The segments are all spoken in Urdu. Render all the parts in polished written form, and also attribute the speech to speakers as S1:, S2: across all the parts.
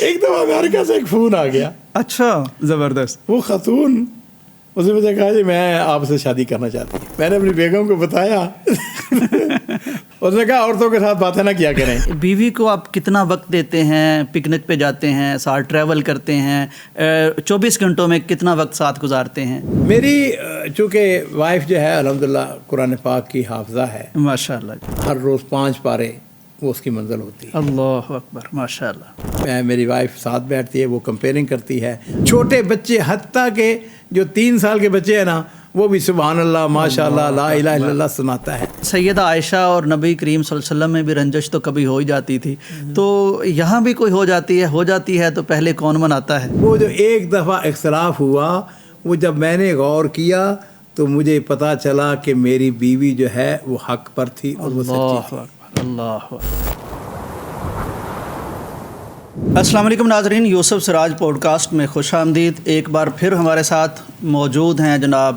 S1: ایک دفعہ امریکہ سے ایک فون آ گیا.
S2: اچھا زبردست.
S1: وہ خاتون اس نے مجھے کہا جی میں آپ سے شادی کرنا چاہتی ہوں. میں نے اپنی بیگم کو بتایا. اس نے کہا عورتوں کے ساتھ باتیں نہ کیا کریں.
S2: بیوی کو آپ کتنا وقت دیتے ہیں؟ پکنک پہ جاتے ہیں، ساتھ ٹریول کرتے ہیں، 24 گھنٹوں میں کتنا وقت ساتھ گزارتے ہیں؟
S1: میری چونکہ وائف جو ہے الحمدللہ قرآن پاک کی حافظہ ہے،
S2: ماشاء اللہ.
S1: ہر روز 5 پارے وہ اس کی منزل ہوتی ہے.
S2: اللہ اکبر، ماشاء اللہ.
S1: میری وائف ساتھ بیٹھتی ہے، وہ کمپیئرنگ کرتی ہے. چھوٹے بچے حتیٰ کہ جو 3 سال کے بچے ہیں نا، وہ بھی سبحان اللہ ماشاء اللہ لا الہ الا اللہ سناتا ہے.
S2: سیدہ عائشہ اور نبی کریم صلی اللہ علیہ وسلم میں بھی رنجش تو کبھی ہو ہی جاتی تھی، تو یہاں بھی کوئی ہو جاتی ہے تو پہلے کون مناتا ہے؟
S1: وہ جو ایک دفعہ اختلاف ہوا، وہ جب میں نے غور کیا تو مجھے پتا چلا کہ میری بیوی جو ہے وہ حق پر تھی اور وہ سچی تھی.
S2: اللہ. السلام علیکم ناظرین، یوسف سراج پوڈ کاسٹ میں خوش آمدید. ایک بار پھر ہمارے ساتھ موجود ہیں جناب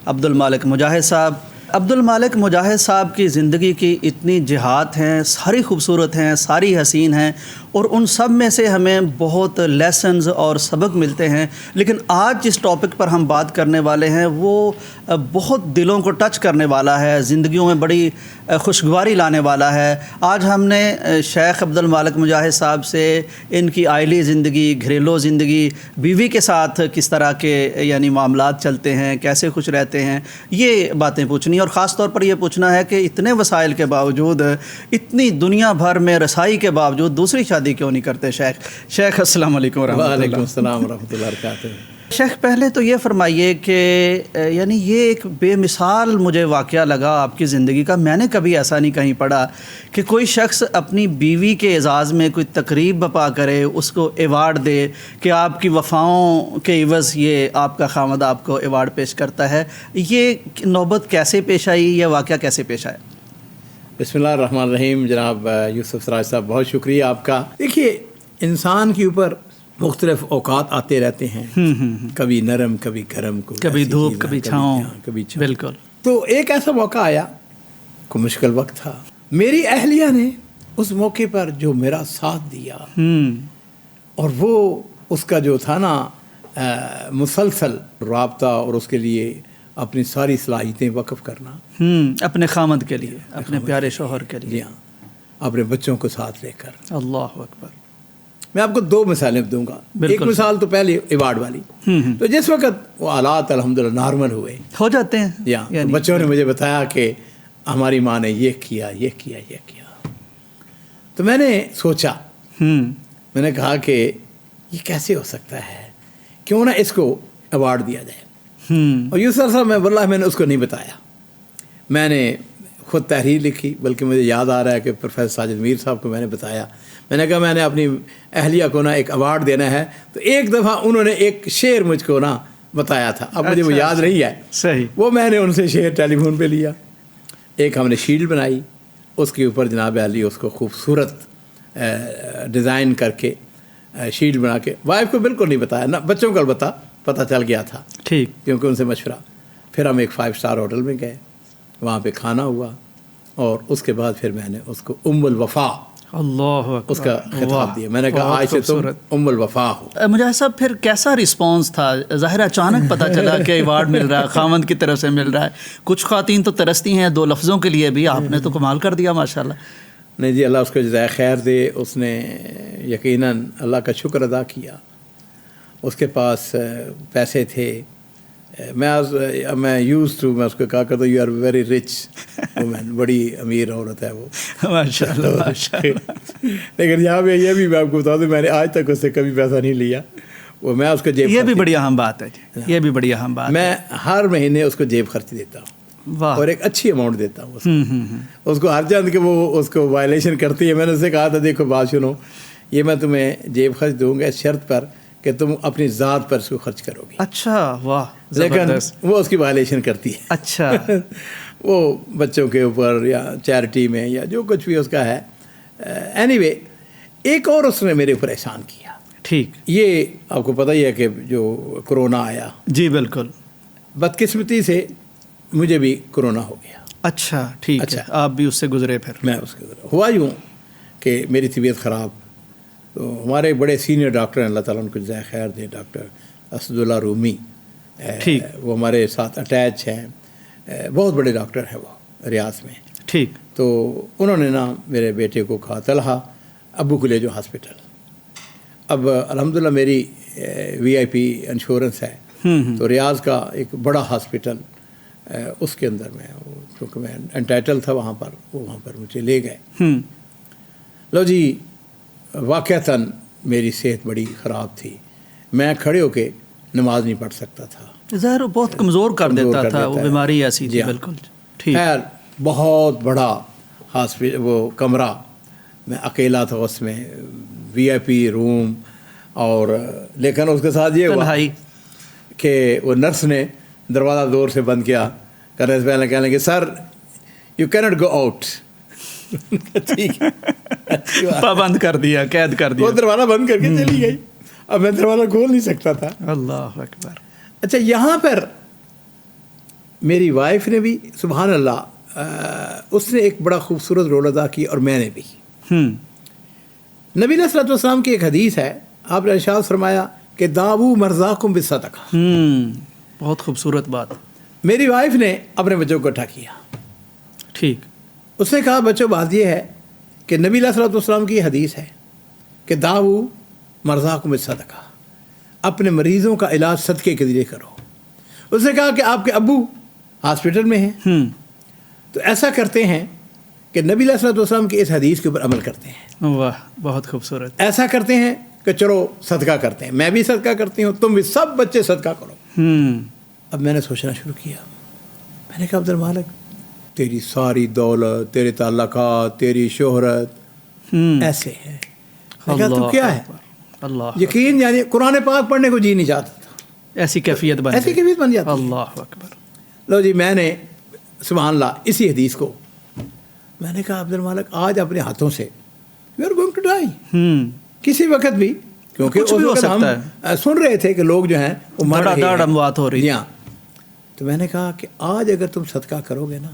S2: عبد المالک مجاہد صاحب. عبد المالک مجاہد صاحب کی زندگی کی اتنی جہات ہیں، ساری خوبصورت ہیں، ساری حسین ہیں، اور ان سب میں سے ہمیں بہت لیسنز اور سبق ملتے ہیں. لیکن آج جس ٹاپک پر ہم بات کرنے والے ہیں وہ بہت دلوں کو ٹچ کرنے والا ہے، زندگیوں میں بڑی خوشگواری لانے والا ہے. آج ہم نے شیخ عبد المالک مجاہد صاحب سے ان کی آئلی زندگی، گھریلو زندگی، بیوی کے ساتھ کس طرح کے یعنی معاملات چلتے ہیں، کیسے خوش رہتے ہیں، یہ باتیں پوچھنی، اور خاص طور پر یہ پوچھنا ہے کہ اتنے وسائل کے باوجود، اتنی دنیا بھر میں رسائی کے باوجود دوسری شادی کیوں نہیں کرتے؟ شیخ السلام علیکم ورحمۃ اللہ.
S1: وعلیکم السلام ورحمۃ اللہ وبرکاتہ.
S2: شیخ پہلے تو یہ فرمائیے کہ یعنی یہ ایک بے مثال مجھے واقعہ لگا آپ کی زندگی کا. میں نے کبھی ایسا نہیں کہیں پڑھا کہ کوئی شخص اپنی بیوی کے اعزاز میں کوئی تقریب بپا کرے، اس کو ایوارڈ دے کہ آپ کی وفاؤں کے عوض یہ آپ کا خامد آپ کو ایوارڈ پیش کرتا ہے. یہ نوبت کیسے پیش آئی؟ یہ واقعہ کیسے پیش آیا؟
S1: بسم اللہ الرحمن الرحیم. جناب یوسف سراج صاحب بہت شکریہ آپ کا. دیکھیے انسان کے اوپر مختلف اوقات آتے رہتے ہیں، کبھی نرم کبھی گرم،
S2: کبھی دھوپ کبھی چھاؤں،
S1: کبھی چھاؤں.
S2: بالکل.
S1: تو ایک ایسا موقع آیا، کوئی مشکل وقت تھا. میری اہلیہ نے اس موقع پر جو میرا ساتھ دیا، اور وہ اس کا جو تھا نا مسلسل رابطہ، اور اس کے لیے اپنی ساری صلاحیتیں وقف کرنا
S2: اپنے خامد کے لیے، اپنے پیارے شوہر کے لیے.
S1: جی ہاں، اپنے بچوں کو ساتھ لے کر.
S2: اللہ اکبر.
S1: میں آپ کو 2 مثالیں دوں گا. ایک مثال تو پہلے ایوارڈ والی. تو جس وقت وہ حالات الحمدللہ نارمل ہوئے،
S2: ہو جاتے ہیں،
S1: تو بچوں نے مجھے بتایا کہ ہماری ماں نے یہ کیا. تو میں نے سوچا، میں نے کہا کہ یہ کیسے ہو سکتا ہے، کیوں نہ اس کو ایوارڈ دیا جائے. اور یوسف صاحب میں نے اس کو نہیں بتایا. میں نے خود تحریر لکھی، بلکہ مجھے یاد آ رہا ہے کہ پروفیسر ساجد میر صاحب کو میں نے بتایا. میں نے کہا میں نے اپنی اہلیہ کو نا ایک ایوارڈ دینا ہے. تو ایک دفعہ انہوں نے ایک شعر مجھ کو نا بتایا تھا، اب مجھے وہ یاد نہیں ہے.
S2: صحیح.
S1: وہ میں نے ان سے شعر ٹیلی فون پہ لیا. ایک ہم نے شیلڈ بنائی، اس کے اوپر جناب علی اس کو خوبصورت ڈیزائن کر کے شیلڈ بنا کے، وائف کو بالکل نہیں بتایا، نہ بچوں کو البتہ پتہ چل گیا تھا،
S2: ٹھیک،
S1: کیونکہ ان سے مشورہ. پھر ہم ایک 5 اسٹار ہوٹل میں گئے، وہاں پہ کھانا ہوا، اور اس کے بعد پھر میں نے اس کو الوفا
S2: اللہ
S1: اس کا خطاب دیا. میں نے کہا آج سے تم الوفا ہو.
S2: مجھے صاحب پھر کیسا رسپانس تھا؟ ظاہر اچانک پتہ چلا کہ ایوارڈ مل رہا ہے، خامند کی طرف سے مل رہا ہے. کچھ خواتین تو ترستی ہیں 2 لفظوں کے لیے بھی، آپ نے تو کمال کر دیا ماشاءاللہ.
S1: نہیں جی، اللہ اس کو جزائے خیر دے. اس نے یقیناً اللہ کا شکر ادا کیا. اس کے پاس پیسے تھے. میں یوز ٹو، میں اس کو کہا کرتا ہوں you are very rich woman, بڑی امیر عورت ہے وہ
S2: ماشاءاللہ.
S1: لیکن یہاں پہ یہ بھی میں آپ کو بتا دوں، میں نے آج تک اس سے کبھی پیسہ نہیں لیا. وہ میں اس کو جیب،
S2: یہ بھی بڑی اہم بات ہے جی، یہ بھی بڑی اہم بات.
S1: میں ہر مہینے اس کو جیب خرچ دیتا ہوں، اور ایک اچھی اماؤنٹ دیتا ہوں اس کو ہر چند کہ وہ اس کو وائلیشن کرتی ہے. میں نے اس سے کہا تھا دیکھو بات سنو، یہ میں تمہیں جیب خرچ دوں گا اس شرط پر کہ تم اپنی ذات پر اس کو خرچ کرو گی.
S2: اچھا، واہ.
S1: لیکن وہ اس کی وائلیشن کرتی ہے.
S2: اچھا.
S1: وہ بچوں کے اوپر یا چیریٹی میں یا جو کچھ بھی اس کا ہے. اینی وے، ایک اور اس نے میرے اوپر احسان کیا.
S2: ٹھیک.
S1: یہ آپ کو پتہ ہی ہے کہ جو کرونا آیا،
S2: جی بالکل،
S1: بدقسمتی سے مجھے بھی کرونا ہو گیا.
S2: اچھا ٹھیک ہے، آپ بھی اس سے گزرے؟ پھر
S1: میں اس کے گزرا. ہوا یوں کہ میری طبیعت خراب، تو ہمارے بڑے سینئر ڈاکٹر ہیں, اللہ تعالیٰ ان کو جزائے خیر دے, ڈاکٹر اسداللہ رومی,
S2: ٹھیک,
S1: وہ ہمارے ساتھ اٹیچ ہیں, بہت بڑے ڈاکٹر ہیں وہ ریاض میں.
S2: ٹھیک.
S1: تو انہوں نے نا میرے بیٹے کو کہا طلحہ ابو کو لے جو ہاسپٹل. اب الحمدللہ میری وی آئی پی انشورنس ہے, تو ریاض کا ایک بڑا ہاسپٹل اس کے اندر میں, کیونکہ میں انٹائٹل تھا وہاں پر, وہ وہاں پر مجھے لے گئے. لو جی, واقعتاً میری صحت بڑی خراب تھی, میں کھڑے ہو کے نماز نہیں پڑھ سکتا تھا,
S2: ظاہر بہت کمزور کر دیتا تھا, وہ بیماری ایسی تھی. بالکل ٹھیک.
S1: خیر بہت بڑا ہاسپٹل, وہ کمرہ, میں اکیلا تھا اس میں, وی آئی پی روم, اور لیکن اس کے ساتھ یہ ہوا کہ وہ نرس نے دروازہ زور سے بند کیا, کرنے سے پہلے کہنے لگے sir you can't go out. ٹھیک ہے,
S2: پابند کر دیا, قید کر دیا.
S1: وہ دروازہ بند کر کے چلی گئی, اب میں دروازہ کھول نہیں سکتا تھا.
S2: اللہ اکبر.
S1: اچھا, یہاں پر میری وائف نے بھی سبحان اللہ, اس نے ایک بڑا خوبصورت رول ادا کی, اور میں نے بھی. نبی علیہ الصلوۃ والسلام کی ایک حدیث ہے, آپ نے ارشاد فرمایا کہ داؤ مرزاقکم بالصدقہ.
S2: بہت خوبصورت بات.
S1: میری وائف نے اپنے بچوں کو اکٹھا کیا.
S2: ٹھیک.
S1: اس نے کہا بچوں بات یہ ہے کہ نبی علیہ الصلوۃ والسلام کی حدیث ہے کہ داؤ مرزاقکم بالصدقہ, اپنے مریضوں کا علاج صدقے کے ذریعے کرو. اس نے کہا کہ آپ کے ابو ہاسپٹل میں ہیں, تو ایسا کرتے ہیں کہ نبی علیہ الصلوۃ والسلام کی اس حدیث کے اوپر عمل کرتے ہیں.
S2: واہ, بہت خوبصورت.
S1: ایسا کرتے ہیں کہ چلو صدقہ کرتے ہیں, میں بھی صدقہ کرتی ہوں, تم بھی, سب بچے صدقہ کرو. اب میں نے سوچنا شروع کیا, میں نے کہا عبد المالک تیری ساری دولت, تیرے تعلقات, تیری شہرت ایسے ہے, تو کیا ہے
S2: اللہ
S1: یقین, یعنی قرآن پاک پڑھنے کو جی نہیں چاہتا تھا,
S2: ایسی کیفیت بن
S1: جاتی.
S2: اللہ اکبر.
S1: لو جی, میں نے سبحان اللہ اسی حدیث کو میں نے کہا عبد المالک آج اپنے ہاتھوں سے you are going to die, کسی وقت بھی, کیونکہ اس وقت ہم سن رہے تھے کہ لوگ جو ہیں وہ مر رہے ہیں,
S2: اموات ہو رہی ہیں.
S1: تو میں نے کہا کہ آج اگر تم صدقہ کرو گے نا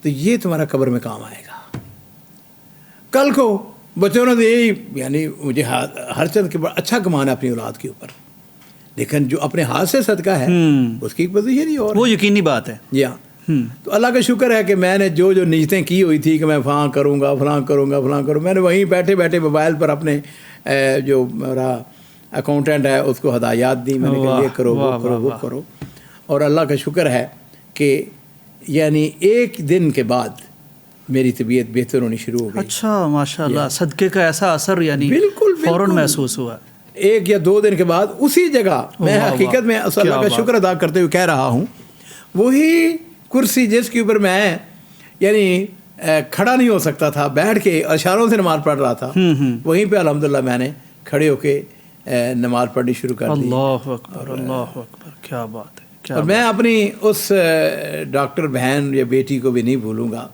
S1: تو یہ تمہارا قبر میں کام آئے گا. کل کو بچوں نے یہی, یعنی مجھے ہر چند کے بڑا اچھا کمانا اپنی اولاد کے اوپر, لیکن جو اپنے ہاتھ سے صدقہ ہے اس کی پوزیشن ہی اور,
S2: وہ یقینی بات ہے.
S1: جی ہاں. تو اللہ کا شکر ہے کہ میں نے جو نیتیں کی ہوئی تھی کہ میں فلاں کروں گا, فلاں کروں گا, فلاں کروں, میں نے وہیں بیٹھے بیٹھے موبائل پر اپنے جو میرا اکاؤنٹنٹ ہے اس کو ہدایات دی, میں نے کہا یہ کرو, وہ کرو, وہ کرو. اور اللہ کا شکر ہے کہ یعنی ایک دن کے بعد میری طبیعت بہتر ہونی شروع ہو گئی.
S2: اچھا, ماشاء اللہ, صدقے کا ایسا اثر یعنی
S1: بالکل
S2: فوراً محسوس ہوا.
S1: 1 یا 2 دن کے بعد اسی جگہ میں حقیقت میں اللہ کا شکر ادا کرتے ہوئے کہہ رہا ہوں, وہی کرسی جس کے اوپر میں یعنی کھڑا نہیں ہو سکتا تھا, بیٹھ کے اشاروں سے نماز پڑھ رہا تھا, وہیں پہ الحمدللہ میں نے کھڑے ہو کے نماز پڑھنی شروع کر دی.
S2: اللہ اکبر, اللہ اکبر, کیا بات ہے.
S1: اور میں اپنی اس ڈاکٹر بہن یا بیٹی کو بھی نہیں بھولوں گا,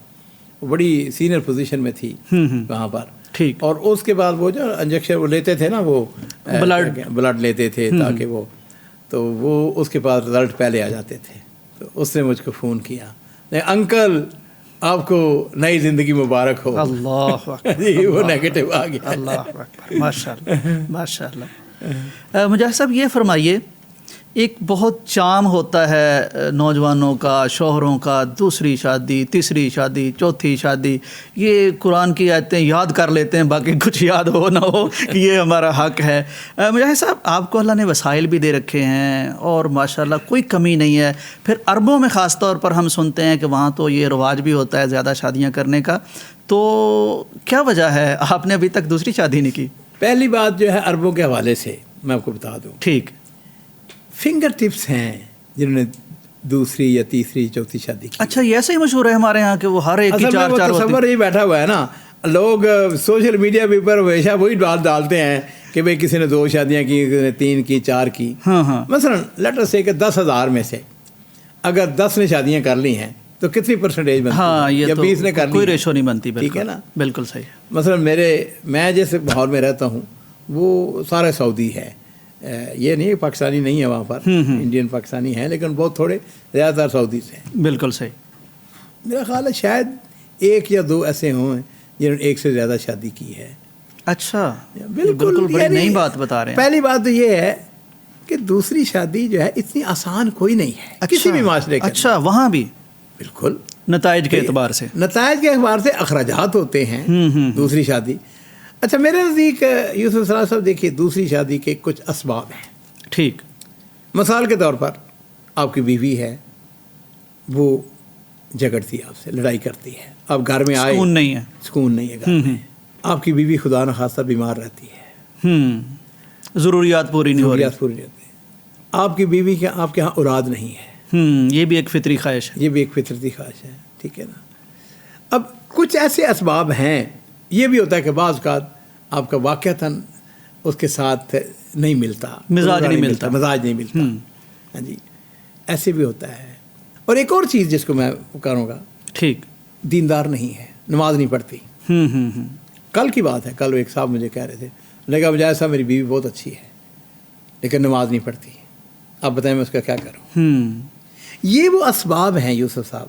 S1: وہ بڑی سینئر پوزیشن میں تھی وہاں پر.
S2: ٹھیک.
S1: اور اس کے بعد وہ جو انجیکشن وہ لیتے تھے نا, وہ بلڈ لیتے تھے تاکہ وہ, تو وہ اس کے پاس رزلٹ پہلے آ جاتے تھے. تو اس نے مجھ کو فون کیا, انکل آپ کو نئی زندگی مبارک ہو.
S2: اللہ
S1: جی, وہ نیگیٹو آ گیا.
S2: اللہ اکبر, ماشاء اللہ, ماشاء اللہ. مجاہد صاحب یہ فرمائیے, ایک بہت چام ہوتا ہے نوجوانوں کا, شوہروں کا, دوسری شادی, تیسری شادی, چوتھی شادی, یہ قرآن کی آیتیں یاد کر لیتے ہیں, باقی کچھ یاد ہو نہ ہو کہ یہ ہمارا حق ہے. مجاہد صاحب, آپ کو اللہ نے وسائل بھی دے رکھے ہیں اور ماشاءاللہ کوئی کمی نہیں ہے. پھر عربوں میں خاص طور پر ہم سنتے ہیں کہ وہاں تو یہ رواج بھی ہوتا ہے زیادہ شادیاں کرنے کا, تو کیا وجہ ہے آپ نے ابھی تک دوسری شادی نہیں کی؟
S1: پہلی بات جو ہے عربوں کے حوالے سے میں آپ کو بتا دوں.
S2: ٹھیک.
S1: فنگر ٹپس ہیں جنہوں نے دوسری یا تیسری چوتھی شادی کی.
S2: اچھا, یہ ایسا ہی مشہور ہے ہمارے ہاں کہ وہ ہر ایک کی 4
S1: تصور ہی بیٹھا ہوا ہے نا, لوگ سوشل میڈیا پہ پر ہمیشہ وہی ڈالتے ہیں کہ بھئی کسی نے 2 شادیاں کی, کسی نے 3 کی, 4 کی. مثلا لیٹ اس سے کہ 10,000 میں سے اگر 10 نے شادیاں کر لی ہیں تو کتنی پرسنٹیج بنتی ہے؟ یا 20 نے کر لی,
S2: کوئی ریشو نہیں بنتی.
S1: ٹھیک ہے نا,
S2: بالکل صحیح.
S1: مثلا میں جیسے لاہور میں رہتا ہوں وہ سارے سعودی ہے, یہ نہیں پاکستانی نہیں ہے وہاں پر, انڈین پاکستانی ہیں لیکن بہت تھوڑے, زیادہ تر سعودی سے ہیں.
S2: بالکل صحیح.
S1: میرا خیال ہے شاید 1 یا 2 ایسے ہوں جنہوں نے 1 سے زیادہ شادی کی ہے.
S2: اچھا،
S1: بالکل
S2: بڑی
S1: یعنی
S2: نئی بات بتا رہے ہیں.
S1: پہلی بات تو یہ ہے کہ دوسری شادی جو ہے اتنی آسان کوئی نہیں ہے کسی بھی معاشرے کے.
S2: اچھا، وہاں بھی
S1: بالکل
S2: نتائج کے اعتبار سے
S1: اخراجات ہوتے ہیں دوسری شادی. اچھا میرے نزدیک یوسف سراج صاحب دیکھیے دوسری شادی کے کچھ اسباب ہیں.
S2: ٹھیک.
S1: مثال کے طور پر آپ کی بیوی ہے، وہ جھگڑتی ہے آپ سے، لڑائی کرتی ہے، آپ گھر میں آئے،
S2: سکون نہیں
S1: ہے گھر میں. آپ کی بیوی خدا نخواستہ بیمار رہتی ہے،
S2: ضروریات پوری نہیں ہو رہی.
S1: آپ کی بیوی کے آپ کے ہاں اولاد نہیں ہے.
S2: یہ بھی ایک فطری خواہش ہے.
S1: یہ بھی ایک فطرتی خواہش ہے. ٹھیک ہے نا. اب کچھ ایسے اسباب ہیں. یہ بھی ہوتا ہے کہ بعض اوقات آپ کا واقعتاً اس کے ساتھ نہیں ملتا، مزاج نہیں ملتا. ہاں جی، ایسے بھی ہوتا ہے. اور ایک اور چیز جس کو میں کروں گا،
S2: ٹھیک،
S1: دیندار نہیں ہے، نماز نہیں پڑھتی. کل کی بات ہے، کل ایک صاحب مجھے کہہ رہے تھے، میں نے کہا مجھے ایسا میری بیوی بہت اچھی ہے لیکن نماز نہیں پڑھتی. آپ بتائیں میں اس کا کیا کروں؟ یہ وہ اسباب ہیں یوسف صاحب.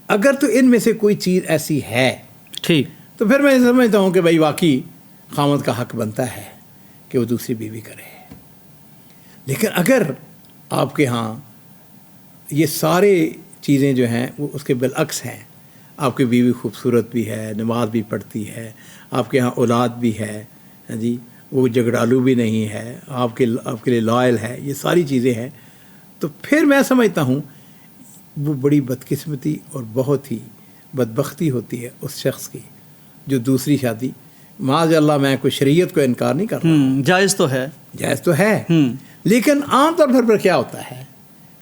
S1: اگر تو ان میں سے کوئی چیز ایسی ہے
S2: ٹھیک،
S1: تو پھر میں سمجھتا ہوں کہ بھائی واقعی خاوند کا حق بنتا ہے کہ وہ دوسری بیوی کرے. لیکن اگر آپ کے ہاں یہ سارے چیزیں جو ہیں وہ اس کے بالعکس ہیں، آپ کی بیوی خوبصورت بھی ہے، نماز بھی پڑھتی ہے، آپ کے ہاں اولاد بھی ہے، ہاں جی، وہ جھگڑالو بھی نہیں ہے، آپ کے لیے لائل ہے، یہ ساری چیزیں ہیں، تو پھر میں سمجھتا ہوں وہ بڑی بدقسمتی اور بہت ہی بدبختی ہوتی ہے اس شخص کی جو دوسری شادی، معاذ اللہ میں کوئی شریعت کو انکار نہیں کر رہا،
S2: جائز تو ہے،
S1: لیکن عام طور پر کیا ہوتا ہے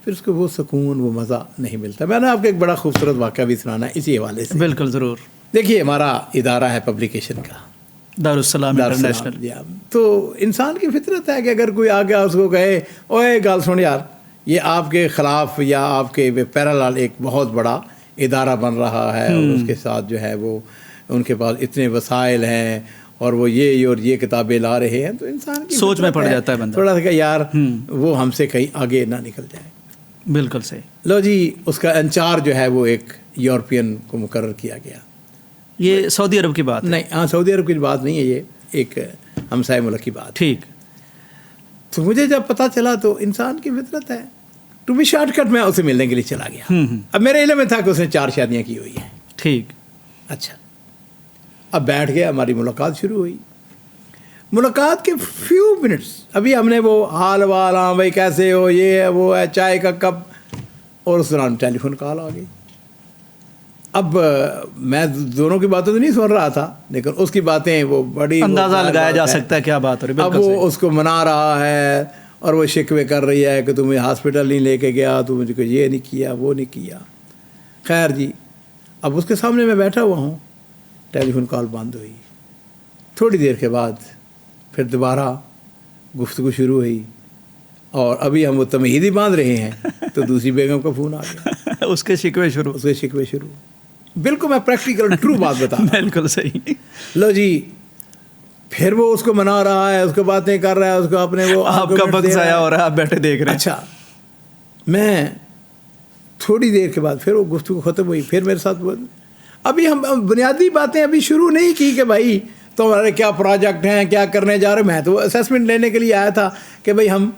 S1: پھر اس کو وہ سکون، وہ مزہ نہیں ملتا. میں نے آپ کو ایک بڑا خوبصورت واقعہ بھی سنانا ہے اسی حوالے سے.
S2: بالکل ضرور.
S1: دیکھیے ہمارا ادارہ ہے پبلیکیشن کا،
S2: دارالسلام انٹرنیشنل.
S1: تو انسان کی فطرت ہے کہ اگر کوئی آ گیا اس کو کہے اوے گال سن یار، یہ آپ کے خلاف یا آپ کے پیرالل ایک بہت بڑا ادارہ بن رہا ہے اور اس کے ساتھ جو ہے وہ ان کے پاس اتنے وسائل ہیں اور وہ یہ کتابیں لا رہے ہیں، تو انسان کی
S2: سوچ میں پڑ جاتا ہے بندہ
S1: تھوڑا سا کہ یار وہ ہم سے کہیں آگے نہ نکل جائے.
S2: بالکل صحیح.
S1: لو جی، اس کا انچارج جو ہے وہ ایک یورپین کو مقرر کیا گیا.
S2: یہ سعودی عرب کی بات ہے؟
S1: نہیں، ہاں سعودی عرب کی بات نہیں ہے، یہ ایک ہمسائے ملک کی بات.
S2: ٹھیک.
S1: تو مجھے جب پتہ چلا تو انسان کی فطرت ہے ٹو بی شارٹ کٹ، میں اسے ملنے کے لیے چلا گیا. اب میرے علم میں تھا کہ اس نے 4 شادیاں کی ہوئی ہیں.
S2: ٹھیک.
S1: اچھا، اب بیٹھ گیا، ہماری ملاقات شروع ہوئی. ملاقات کے فیو منٹس ابھی ہم نے وہ حال وال، ہاں بھائی کیسے ہو، یہ ہے وہ ہے، چائے کا کپ، اور اس دوران ٹیلی فون کال آ گئی. اب میں دونوں کی باتیں تو نہیں سن رہا تھا لیکن اس کی باتیں وہ بڑی
S2: اندازہ لگایا جا سکتا ہے کیا بات ہو رہی ہے.
S1: اب وہ اس کو منا رہا ہے اور وہ شکوے کر رہی ہے کہ تمہیں ہاسپٹل نہیں لے کے گیا، تو مجھے یہ نہیں کیا، وہ نہیں کیا. خیر جی، اب اس کے سامنے میں بیٹھا ہوا ہوں، ٹیلی فون کال بند ہوئی. تھوڑی دیر کے بعد پھر دوبارہ گفتگو شروع ہوئی اور ابھی ہم وہ تمہید ہی باندھ رہے ہیں تو دوسری بیگم کا فون آ گیا.
S2: اس کے شکوے شروع.
S1: بالکل میں پریکٹیکل ٹرو بات بتا رہا ہوں.
S2: بالکل صحیح.
S1: لو جی، پھر وہ اس کو منا رہا ہے، اس کو باتیں کر رہا ہے، اس کو اپنے وہ
S2: آپ کا وقت ضائع ہو رہا ہے، آپ بیٹھے دیکھ رہے ہیں.
S1: اچھا، میں تھوڑی دیر کے بعد پھر وہ گفتگو ختم ہوئی. پھر میرے ساتھ ابھی ہم بنیادی باتیں ابھی شروع نہیں کی کہ بھائی تمہارے کیا پروجیکٹ ہیں، کیا کرنے جا رہے. میں تو اسیسمنٹ لینے کے لیے آیا تھا کہ بھائی ہم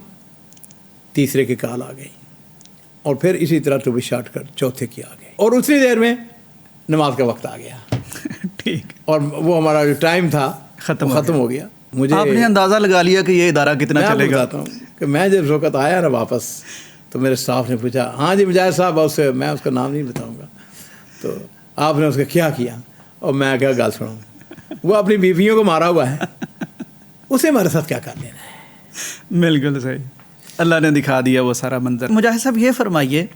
S1: تیسرے کی کال آ گئی اور پھر اسی طرح ٹو بی شارٹ کر چوتھے کی آ گئی اور اتنی دیر میں نماز کا وقت آ گیا.
S2: ٹھیک.
S1: اور وہ ہمارا جو ٹائم تھا ختم ہو گیا. مجھے
S2: آپ نے اندازہ لگا لیا کہ یہ ادارہ کتنا چلے گا.
S1: کہ میں جب وقت آیا نا واپس تو میرے اسٹاف نے پوچھا، ہاں جی مجاہد صاحب، میں اس کا نام نہیں بتاؤں گا، تو آپ نے اس کا کیا کیا؟ اور میں کیا گال سناؤں، وہ اپنی بیویوں کو مارا ہوا ہے، اسے ہمارے ساتھ کیا کر لینا ہے.
S2: بالکل صحیح. اللہ نے دکھا دیا وہ سارا منظر. مجاہد صاحب یہ فرمائیے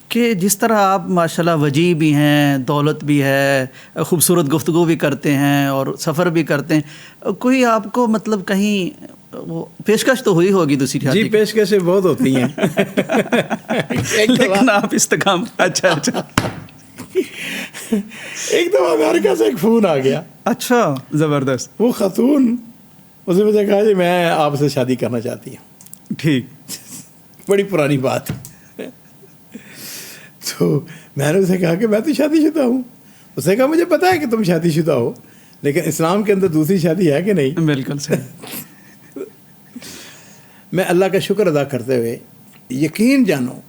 S2: کہ جس طرح آپ ماشاءاللہ وجیح بھی ہیں، دولت بھی ہے، خوبصورت گفتگو بھی کرتے ہیں اور سفر بھی کرتے ہیں، کوئی آپ کو مطلب کہیں وہ پیشکش تو ہوئی ہوگی دوسری شادی؟
S1: جی پیشکشیں بہت ہوتی ہیں
S2: لیکن آپ استقام. اچھا
S1: ایک دفعہ امریکہ سے ایک فون آ گیا.
S2: اچھا، زبردست.
S1: وہ خاتون اس نے مجھے کہا جی میں آپ سے شادی کرنا چاہتی ہوں.
S2: ٹھیک.
S1: بڑی پرانی بات. تو میں نے اسے کہا کہ میں تو شادی شدہ ہوں. اس نے کہا مجھے پتا ہے کہ تم شادی شدہ ہو لیکن اسلام کے اندر دوسری شادی ہے کہ نہیں؟
S2: بالکل صحیح.
S1: میں اللہ کا شکر ادا کرتے ہوئے یقین جانو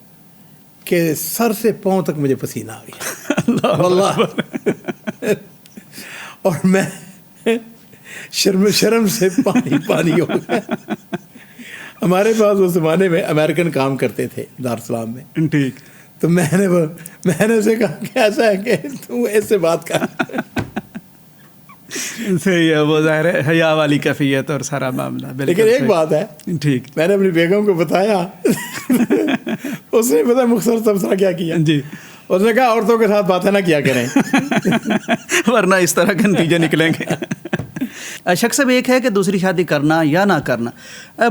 S1: کہ سر سے پاؤں تک مجھے پسینہ آ گیا واللہ. اور میں شرم سے پانی ہو گیا. ہمارے پاس اس زمانے میں امریکن کام کرتے تھے دارالسلام میں.
S2: ٹھیک.
S1: تو میں نے اسے کہا کہ ایسا ہے کہ تم ایسے بات کر.
S2: صحیح ہے, وہ ظاہر ہے حیا والی کیفیت اور سارا معاملہ.
S1: لیکن ایک بات ہے,
S2: ٹھیک,
S1: میں نے اپنی بیگم کو بتایا, اس نے پتہ مختصر تبصرہ کیا کیا
S2: جی,
S1: اس نے کہا عورتوں کے ساتھ باتیں نہ کیا کریں
S2: ورنہ اس طرح کے نتیجے نکلیں گے. شک صاحب, ایک ہے کہ دوسری شادی کرنا یا نہ کرنا,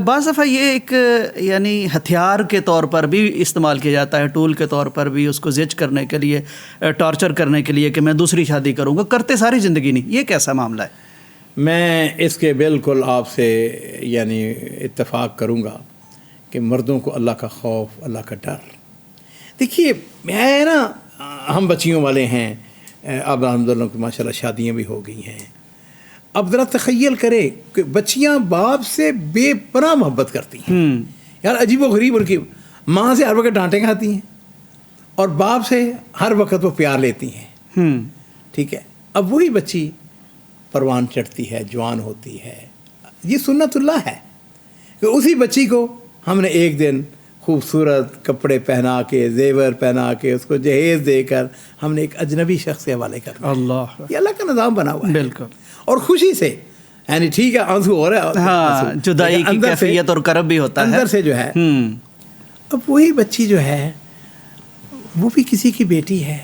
S2: بعض دفعہ یہ ایک یعنی ہتھیار کے طور پر بھی استعمال کیا جاتا ہے, ٹول کے طور پر بھی, اس کو زج کرنے کے لیے, ٹارچر کرنے کے لیے کہ میں دوسری شادی کروں گا. کرتے ساری زندگی نہیں, یہ کیسا معاملہ ہے؟
S1: میں اس کے بالکل آپ سے یعنی اتفاق کروں گا کہ مردوں کو اللہ کا خوف, اللہ کا ڈر. دیکھیے میں نا, ہم بچیوں والے ہیں, اب الحمدللہ ماشاء اللہ شادیاں بھی ہو گئی ہیں. اب ذرا تخیل کرے کہ بچیاں باپ سے بے پناہ محبت کرتی ہیں. یار عجیب و غریب, ان کی ماں سے ہر وقت ڈانٹیں کھاتی ہیں اور باپ سے ہر وقت وہ پیار لیتی ہیں. ٹھیک ہے, اب وہی بچی پروان چڑھتی ہے, جوان ہوتی ہے. یہ سنت اللہ ہے کہ اسی بچی کو ہم نے ایک دن خوبصورت کپڑے پہنا کے, زیور پہنا کے, اس کو جہیز دے کر ہم نے ایک اجنبی شخص کے حوالے کر دیا.
S2: اللہ,
S1: یہ اللہ کا نظام بنا ہوا ہے.
S2: بالکل.
S1: اور خوشی سے, یعنی ٹھیک ہے آنسو ہو رہا ہے,
S2: ہاں, جدائی کی کیفیت اور کرب بھی ہوتا ہے
S1: اندر سے جو ہے. اب وہی بچی جو ہے وہ بھی کسی کی بیٹی ہے,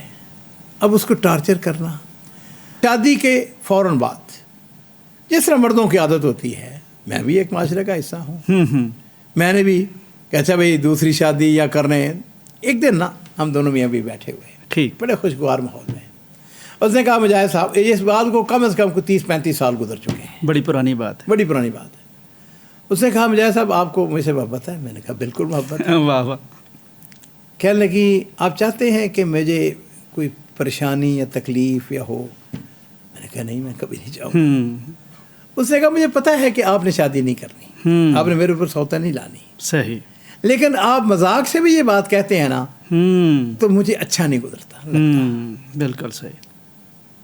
S1: اب اس کو ٹارچر کرنا شادی کے فوراً بعد, جس طرح مردوں کی عادت ہوتی ہے. میں بھی ایک معاشرے کا حصہ ہوں. میں نے بھی کہ اچھا بھائی دوسری شادی یا کرنے, ایک دن نا ہم دونوں میاں بھی بیٹھے ہوئے ہیں,
S2: ٹھیک,
S1: بڑے خوشگوار ماحول میں. اس نے کہا مجاہد صاحب, اس بات کو کم از کم 30-35 سال گزر چکے ہیں,
S2: بڑی پرانی بات ہے,
S1: بڑی پرانی بات ہے. اس نے کہا مجاہد صاحب آپ کو مجھ سے محبت ہے؟ میں نے کہا بالکل محبت ہے.
S2: واہ واہ.
S1: کہنے لگی آپ چاہتے ہیں کہ مجھے کوئی پریشانی یا تکلیف یا ہو؟ میں نے کہا نہیں, میں کبھی نہیں چاہوں گا. اس نے کہا مجھے پتہ ہے کہ آپ نے شادی نہیں کرنی, آپ نے میرے اوپر سوتا نہیں لانی.
S2: صحیح,
S1: لیکن آپ مذاق سے بھی یہ بات کہتے ہیں نا, تو مجھے اچھا نہیں گزرتا.
S2: بالکل صحیح.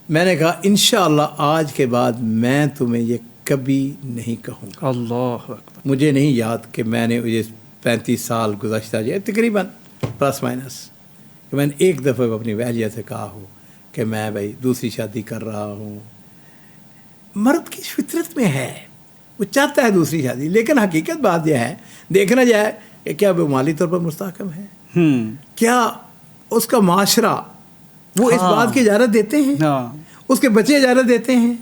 S1: میں نے کہا انشاءاللہ آج کے بعد میں تمہیں یہ کبھی نہیں کہوں گا.
S2: اللہ اکبر.
S1: مجھے نہیں یاد کہ میں نے یہ 35 سال گزشتہ جو تقریباً پلس مائنس, کہ میں نے ایک دفعہ اپنی وہلیہ سے کہا ہو کہ میں بھائی دوسری شادی کر رہا ہوں. مرد کی فطرت میں ہے, وہ چاہتا ہے دوسری شادی, لیکن حقیقت بات یہ ہے, دیکھنا جائے کہ کیا وہ مالی طور پر مستحکم ہے, کیا اس کا معاشرہ وہ اس بات کی اجازت دیتے ہیں, اس کے بچے اجازت دیتے ہیں,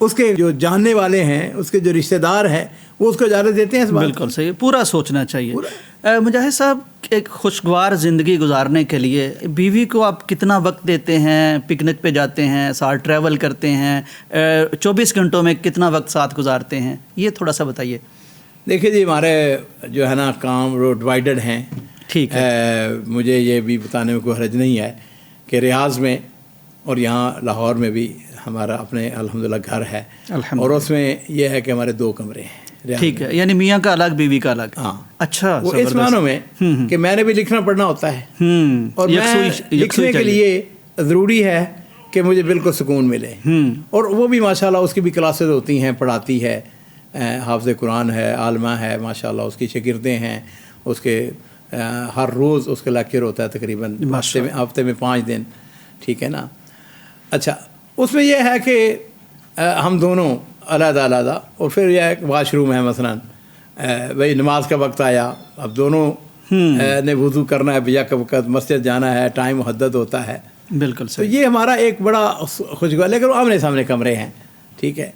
S1: اس کے جو جاننے والے ہیں, اس کے جو رشتہ دار ہیں وہ اس کو اجازت دیتے ہیں.
S2: بالکل صحیح, پورا سوچنا چاہیے. مجاہد صاحب, ایک خوشگوار زندگی گزارنے کے لیے بیوی کو آپ کتنا وقت دیتے ہیں؟ پکنک پہ جاتے ہیں, ساتھ ٹریول کرتے ہیں, 24 گھنٹوں میں کتنا وقت ساتھ گزارتے ہیں, یہ تھوڑا سا بتائیے.
S1: دیکھیے جی, ہمارے جو ہے نا کام روڈ ڈیوائیڈڈ ہیں.
S2: ٹھیک ہے,
S1: مجھے یہ بھی بتانے میں کوئی حرج نہیں ہے کہ ریاض میں اور یہاں لاہور میں بھی ہمارا اپنے الحمدللہ گھر ہے, اور اس میں یہ ہے کہ ہمارے 2 کمرے ہیں.
S2: ٹھیک ہے, یعنی میاں کا الگ, بیوی کا الگ.
S1: ہاں,
S2: اچھا.
S1: وہ اس معنوں میں کہ میں نے بھی لکھنا پڑھنا ہوتا ہے, اور میں لکھنے کے لیے ضروری ہے کہ مجھے بالکل سکون ملے. اور وہ بھی ماشاءاللہ اس کی بھی کلاسز ہوتی ہیں, پڑھاتی ہے, حافظ قرآن ہے, عالمہ ہے ماشاءاللہ, اس کی شاگردیں ہیں, اس کے ہر روز اس کا لیکچر ہوتا ہے تقریباً ہفتے میں 5 دن. ٹھیک ہے نا. اچھا, اس میں یہ ہے کہ ہم دونوں علیحدہ علیحدہ, اور پھر یہ ایک واش روم ہے مثلاً, بھائی نماز کا وقت آیا, اب دونوں نے وضو کرنا ہے, بھیا کا وقت, مسجد جانا ہے, ٹائم محدد ہوتا ہے.
S2: بالکل
S1: تو یہ ہمارا ایک بڑا خوشگوار, لیکن آمنے سامنے کمرے ہیں. ٹھیک ہے,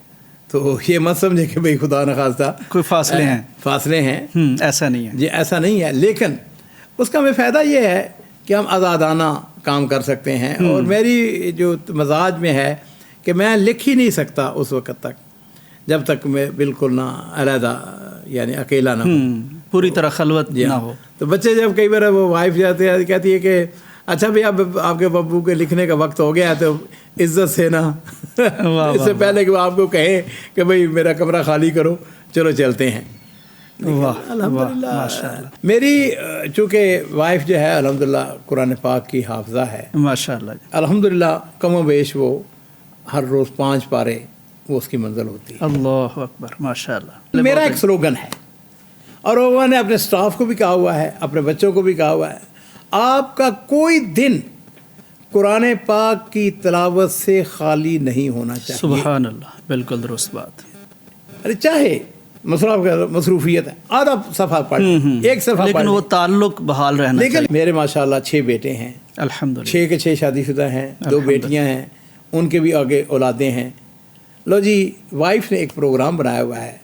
S1: تو یہ مت سمجھے کہ بھئی خدا نخواستہ
S2: کوئی فاصلے ہیں. ایسا نہیں ہے
S1: جی, ایسا نہیں ہے. لیکن اس کا ہمیں فائدہ یہ ہے کہ ہم آزادانہ کام کر سکتے ہیں. اور میری جو مزاج میں ہے کہ میں لکھ ہی نہیں سکتا اس وقت تک جب تک میں بالکل نہ علیحدہ یعنی اکیلا نہ ہوں,
S2: پوری طرح خلوت نہ ہو.
S1: تو بچے جب کئی بار وہ وائف جاتے ہیں کہتی ہے کہ اچھا بھئی اب آپ کے ابو کے لکھنے کا وقت ہو گیا ہے تو عزت سے نا اس سے پہلے کہ وہ آپ کو کہیں کہ بھئی میرا کمرہ خالی کرو، چلو چلتے ہیں. الحمدللہ میری چونکہ وائف جو ہے الحمدللہ قرآن پاک کی حافظہ ہے
S2: ماشاءاللہ.
S1: الحمدللہ، کم و بیش وہ ہر روز 5 پارے وہ اس کی منزل ہوتی ہے.
S2: اللہ اکبر، ماشاءاللہ.
S1: میرا ایک سلوگن ہے اور وہ نے اپنے سٹاف کو بھی کہا ہوا ہے، اپنے بچوں کو بھی کہا ہوا ہے، آپ کا کوئی دن قرآن پاک کی تلاوت سے خالی نہیں ہونا چاہیے.
S2: سبحان اللہ، بالکل درست بات.
S1: ارے چاہے مصروفیت ہے، آدھا صفحہ پڑھ، ایک صفحہ
S2: لیکن وہ تعلق بحال رہنا
S1: لیکن
S2: چاہیے.
S1: میرے ماشاءاللہ 6 بیٹے ہیں،
S2: الحمدللہ.
S1: 6 کے 6 شادی شدہ ہیں، 2 بیٹیاں ہیں، ان کے بھی آگے اولادیں ہیں. لو جی، وائف نے ایک پروگرام بنایا ہوا ہے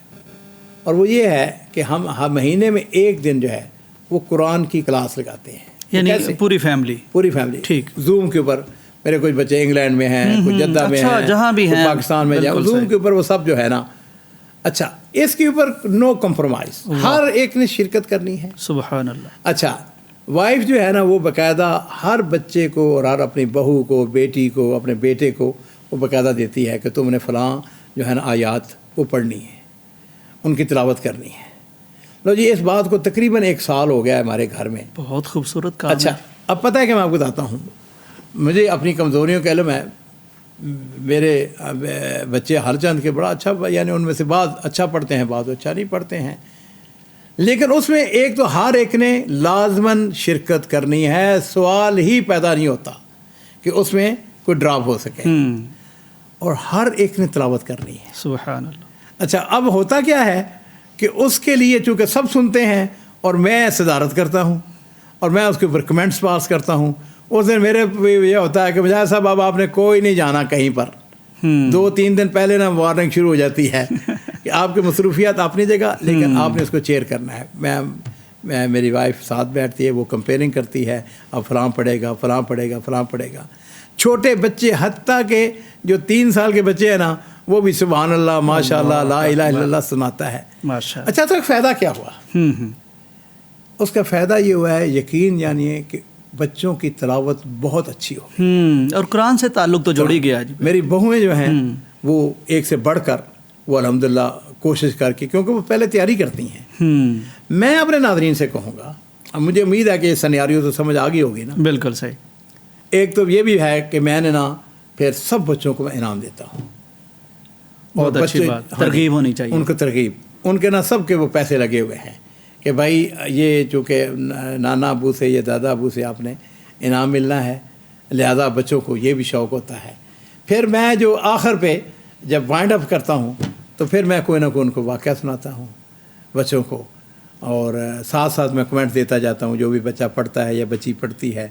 S1: اور وہ یہ ہے کہ ہم ہر مہینے میں ایک دن جو ہے وہ قرآن کی کلاس لگاتے ہیں.
S2: یعنی پوری فیملی
S1: ٹھیک زوم کے اوپر. میرے کچھ بچے انگلینڈ میں ہیں، کچھ جدہ میں ہیں،
S2: جہاں بھی ہیں،
S1: پاکستان میں جائیں، زوم کے اوپر وہ سب جو ہے نا. اچھا، اس کے اوپر نو کمپرومائز، ہر ایک نے شرکت کرنی ہے.
S2: سبحان اللہ.
S1: اچھا، وائف جو ہے نا وہ باقاعدہ ہر بچے کو اور ہر اپنی بہو کو، بیٹی کو، اپنے بیٹے کو وہ باقاعدہ دیتی ہے کہ تم نے فلاں جو ہے نا آیات وہ پڑھنی ہے، ان کی تلاوت کرنی ہے. لو جی، اس بات کو تقریباً 1 سال ہو گیا ہے ہمارے گھر میں.
S2: بہت خوبصورت کام.
S1: اچھا، اب پتہ ہے کہ میں آپ کو بتاتا ہوں، مجھے اپنی کمزوریوں کا علم ہے. میرے بچے ہر چند کے بڑا اچھا، یعنی ان میں سے بعض اچھا پڑھتے ہیں، بعض اچھا نہیں پڑھتے ہیں، لیکن اس میں ایک تو ہر ایک نے لازماً شرکت کرنی ہے. سوال ہی پیدا نہیں ہوتا کہ اس میں کوئی ڈراپ ہو سکے، اور ہر ایک نے تلاوت کرنی ہے.
S2: سبحان اللہ.
S1: اچھا، اب ہوتا کیا ہے کہ اس کے لیے چونکہ سب سنتے ہیں اور میں صدارت کرتا ہوں اور میں اس کے اوپر کمنٹس پاس کرتا ہوں. اس دن میرے یہ ہوتا ہے کہ مجاہد صاحب اب آپ نے کوئی نہیں جانا کہیں پر. 2-3 دن پہلے نا وارننگ شروع ہو جاتی ہے کہ آپ کی مصروفیات اپنی جگہ، لیکن آپ نے اس کو چیئر کرنا ہے. میں میری وائف ساتھ بیٹھتی ہے، وہ کمپیئرنگ کرتی ہے، اب فلاں پڑھے گا، فلاں پڑھے گا، فلاں پڑھے گا. چھوٹے بچے، حتیٰ کہ جو 3 سال کے بچے ہیں نا، وہ بھی سبحان اللہ، ماشاء اللہ، لا الہ الا اللہ سناتا ہے. اچھا، تو ایک فائدہ کیا ہوا؟ اس کا فائدہ یہ ہوا ہے، یقین جانیے کہ بچوں کی تلاوت بہت اچھی ہو گئی
S2: اور قرآن سے تعلق تو جوڑ ہی گیا.
S1: میری بہویں جو ہیں وہ ایک سے بڑھ کر وہ الحمدللہ کوشش کر کے، کیونکہ وہ پہلے تیاری کرتی ہیں. میں اپنے ناظرین سے کہوں گا، اب مجھے امید ہے کہ یہ سنیاریو تو سمجھ آ گئی ہوگی نا.
S2: بالکل صحیح.
S1: ایک تو یہ بھی ہے کہ میں نے نا پھر سب بچوں کو میں انعام دیتا ہوں.
S2: بہت اچھی بات، ترغیب ہونی چاہیے
S1: ان کو. ترغیب ان کے نا سب کے وہ پیسے لگے ہوئے ہیں کہ بھائی یہ چونکہ نانا ابو سے یا دادا ابو سے آپ نے انعام ملنا ہے، لہذا بچوں کو یہ بھی شوق ہوتا ہے. پھر میں جو آخر پہ جب وائنڈ اپ کرتا ہوں تو پھر میں کوئی نہ کوئی ان کو واقعہ سناتا ہوں بچوں کو، اور ساتھ ساتھ میں کمنٹ دیتا جاتا ہوں. جو بھی بچہ پڑھتا ہے یا بچی پڑھتی ہے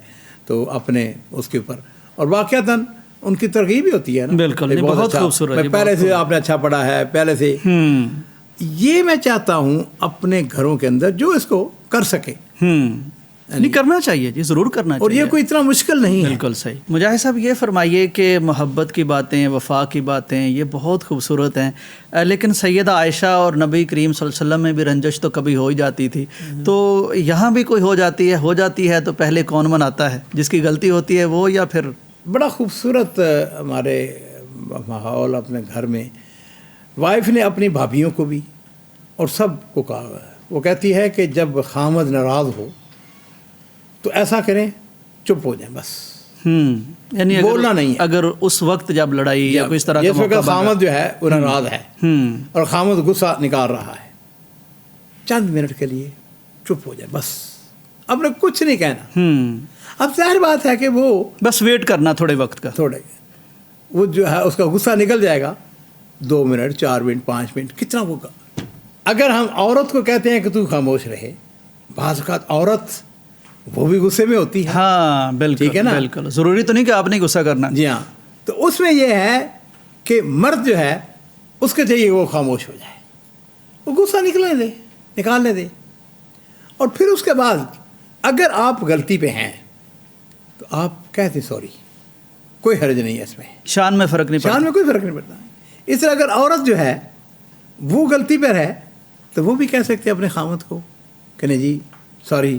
S1: تو اپنے اس کے اوپر، اور واقعتاً ان کی ترغیب ہی ہوتی ہے نا.
S2: بالکل، بہت خوبصورت.
S1: پہلے سے آپ نے اچھا پڑھا ہے، پہلے سے. یہ میں چاہتا ہوں اپنے گھروں کے اندر جو اس کو کر سکے.
S2: نہیں، کرنا چاہیے جی، ضرور کرنا چاہیے،
S1: اور یہ کوئی اتنا مشکل نہیں ہے.
S2: بالکل صحیح. مجاہد صاحب، یہ فرمائیے کہ محبت کی باتیں، وفا کی باتیں، یہ بہت خوبصورت ہیں، لیکن سیدہ عائشہ اور نبی کریم صلی اللہ علیہ وسلم میں بھی رنجش تو کبھی ہو ہی جاتی تھی. تو یہاں بھی کوئی ہو جاتی ہے تو پہلے کون مناتا ہے؟ جس کی غلطی ہوتی ہے وہ، یا پھر؟
S1: بڑا خوبصورت ہمارے ماحول اپنے گھر میں وائف نے اپنی بھابھیوں کو بھی اور سب کو کہا. وہ کہتی ہے کہ جب خامد ناراض ہو تو ایسا کریں، چپ ہو جائیں بس.
S2: یعنی
S1: بولنا نہیں ہے.
S2: اگر اس وقت جب لڑائی یا کوئی اس طرح کا
S1: موقع، جس خامد جو ہے وہ ناراض ہے اور خامد غصہ نکال رہا ہے، چند منٹ کے لیے چپ ہو جائے بس، اب نے کچھ نہیں کہنا. اب ظاہر بات ہے کہ وہ
S2: بس ویٹ کرنا تھوڑے وقت کا،
S1: تھوڑے وہ جو ہے اس کا غصہ نکل جائے گا. 2 منٹ، 4 منٹ، 5 منٹ، کتنا ہوگا. اگر ہم عورت کو کہتے ہیں کہ تو خاموش رہے، بعض اوقات عورت وہ بھی غصے میں ہوتی ہے.
S2: ہاں بالکل،
S1: ٹھیک ہے نا.
S2: بالکل ضروری تو نہیں کہ آپ نے غصہ کرنا.
S1: جی ہاں. تو اس میں یہ ہے کہ مرد جو ہے اس کے چاہیے وہ خاموش ہو جائے، وہ غصہ نکالنے دے. اور پھر اس کے بعد اگر آپ غلطی پہ ہیں تو آپ کہتے سوری، کوئی حرج نہیں ہے اس میں.
S2: شان میں فرق نہیں پڑتا.
S1: شان میں کوئی فرق نہیں پڑتا. اس طرح اگر عورت جو ہے وہ غلطی پر ہے تو وہ بھی کہہ سکتے اپنے خامد کو کہ نہیں جی سوری،